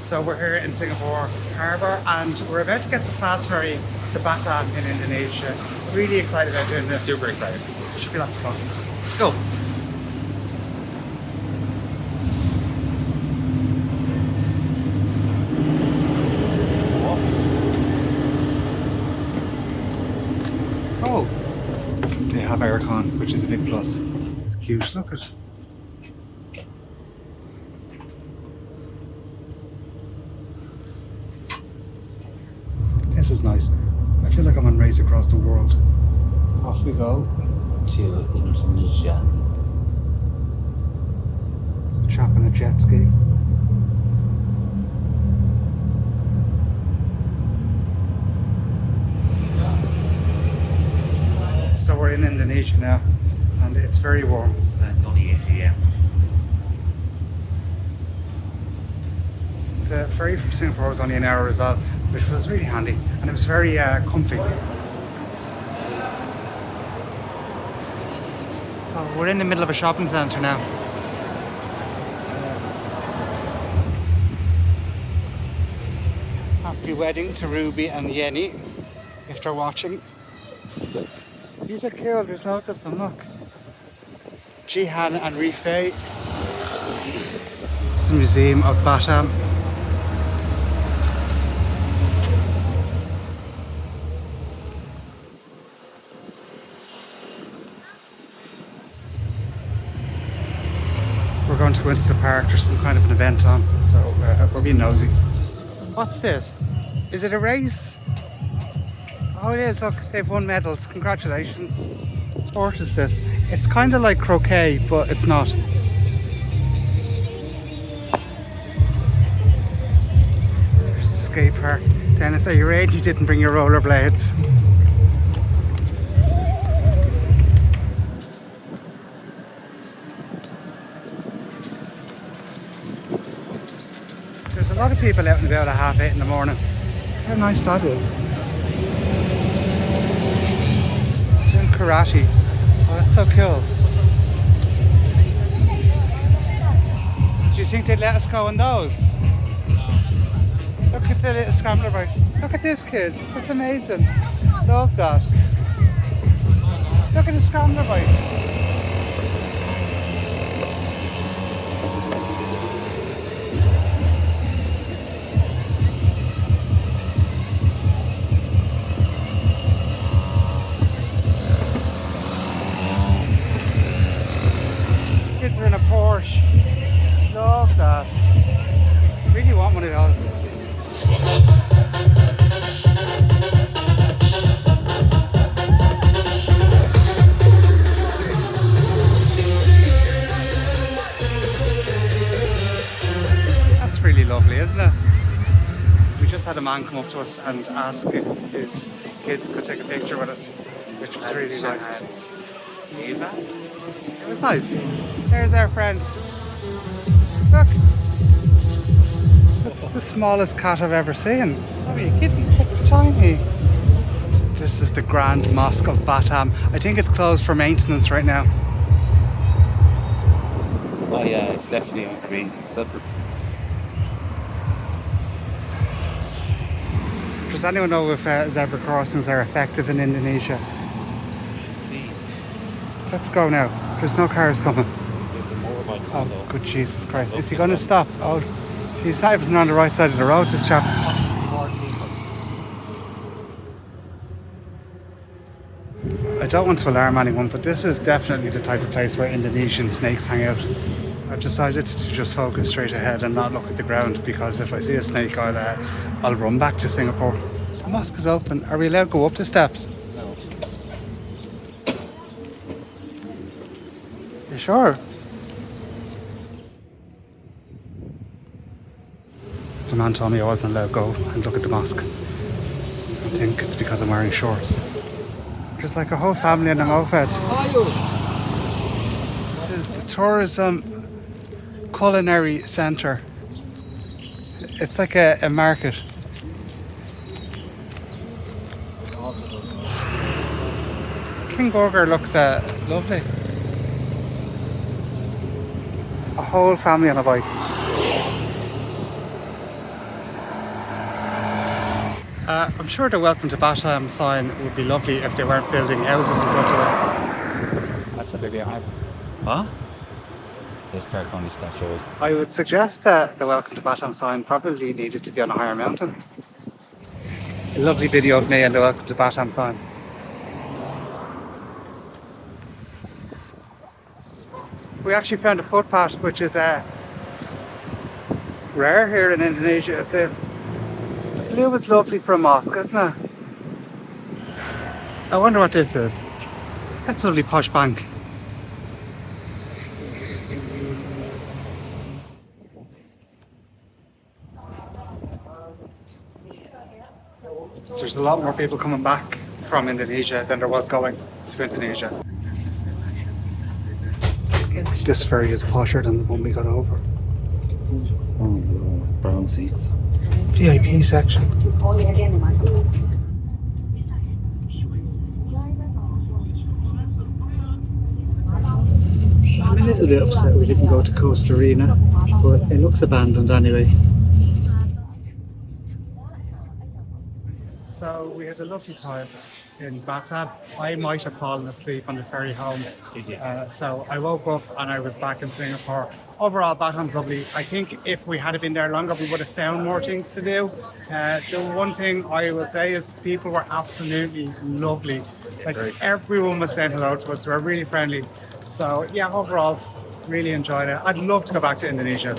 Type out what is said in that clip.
So we're here in Singapore Harbour and we're about to get the fast ferry to Batam in Indonesia. Really excited about doing this. Super excited. Should be lots of fun. Let's go. Oh, they have aircon, which is a big plus. This is cute. Look at it. This is nice. I feel like I'm on Race Across the World. Off we go. To Indonesia. Chap on a jet ski. So we're in Indonesia now and it's very warm. And it's only 8 AM. The ferry from Singapore was only an hour as well, which was really handy and it was very comfy. Oh, we're in the middle of a shopping centre now. Happy wedding to Ruby and Yenny, if they're watching. These are cool, there's loads of them, look. Jihan and Rifei. It's the Museum of Batam. We're going to go into the park, there's some kind of an event on, so we're being nosy. What's this? Is it a race? Oh it is, look, they've won medals, congratulations. What sport is this? It's kind of like croquet, but it's not. There's a skate park. Dennis, are you ready? You didn't bring your rollerblades. There's a lot of people out and about at 8:30 in the morning. How nice that is. Doing karate. Oh, that's so cool. Do you think they'd let us go on those? Look at the little scrambler bikes. Look at this kid. That's amazing. Love that. Look at the scrambler bikes. Kids are in a Porsche. Love that. Really want one of those. That's really lovely, isn't it? We just had a man come up to us and ask if his kids could take a picture with us, which was really nice. Eva? It was nice. There's our friends. Look. That's the smallest cat I've ever seen. Are you kidding? It's tiny. This is the Grand Mosque of Batam. I think it's closed for maintenance right now. Oh yeah, it's definitely on green. Does anyone know if zebra crossings are effective in Indonesia? See, Let's go now. There's no cars coming. there's a motorbike Oh, on though. good Jesus Christ. Is he going to stop? Oh, he's not even on the right side of the road, this chap. I don't want to alarm anyone, but this is definitely the type of place where Indonesian snakes hang out. I've decided to just focus straight ahead and not look at the ground because if I see a snake, I'll run back to Singapore. The mosque is open. Are we allowed to go up the steps? No. You sure? The man told me I wasn't allowed to go and look at the mosque. I think it's because I'm wearing shorts. There's like a whole family in a moped. This is the tourism culinary centre. It's like a market. King Burger looks lovely. A whole family on a bike. I'm sure the welcome to Batam sign would be lovely if they weren't building houses in front of That's a bit behind. What? This car only Scotch Road. it. I would suggest that the welcome to Batam sign probably needed to be on a higher mountain. A lovely video of me and the welcome to Batam sign. We actually found a footpath which is rare here in Indonesia, it seems. The blue is lovely for a mosque, isn't it? I wonder what this is. That's a lovely posh bank. There's a lot more people coming back from Indonesia than there was going to Indonesia. This ferry is posher than the one we got over. Oh, brown seats. VIP section. I'm a little bit upset we didn't go to Coast Arena, but it looks abandoned anyway. So we had a lovely time in Batam. I might have fallen asleep on the ferry home. Did you? So I woke up and I was back in Singapore. Overall, Batam's lovely. I think if we had been there longer, we would have found more things to do. The one thing I will say is the people were absolutely lovely. Like everyone was saying hello to us. They were really friendly. So yeah, overall, really enjoyed it. I'd love to go back to Indonesia.